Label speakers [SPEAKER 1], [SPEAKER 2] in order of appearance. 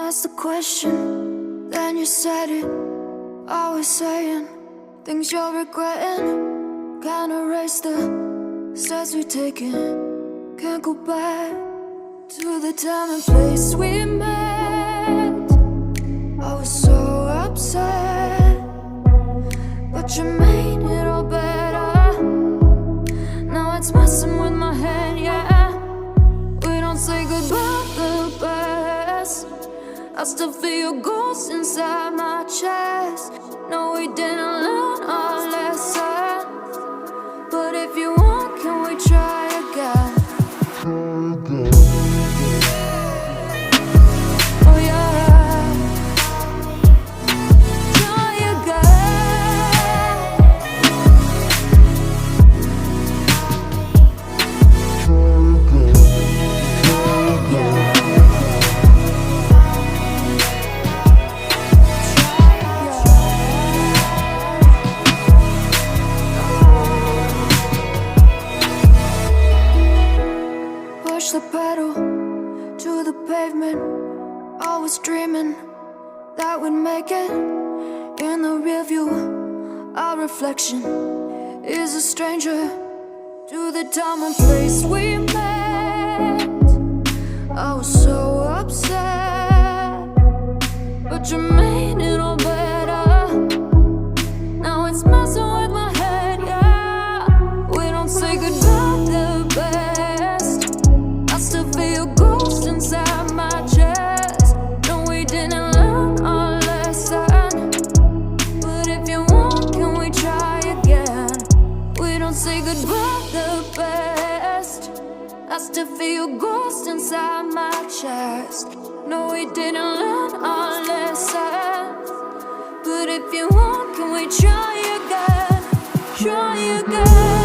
[SPEAKER 1] asked the question, then you said it. Always saying things you're regretting. Can't erase the steps we've taken. Can't go back to the time and place we met. I was so upset, but you made it all better. Now it's messing with my head, yeah. We don't say goodbye the best. I still feel your ghost inside my chest. No, we didn't learn our lesson, but if you want, can we try again? Oh yeah, try again. Push the pedal to the pavement. Always dreaming that we'd make it. In the rear view, our reflection is a stranger to the time and place we met. I was so upset, but you made it all better. Now it's messing with my head, yeah. We don't say goodbye the best. I still feel your ghost inside my chest. No, we didn't learn our lesson, but if you want, can we try again? We don't say goodbye the best. I still feel your ghost inside my chest. No, we didn't learn our lesson, but if you want, can we try again? Try again.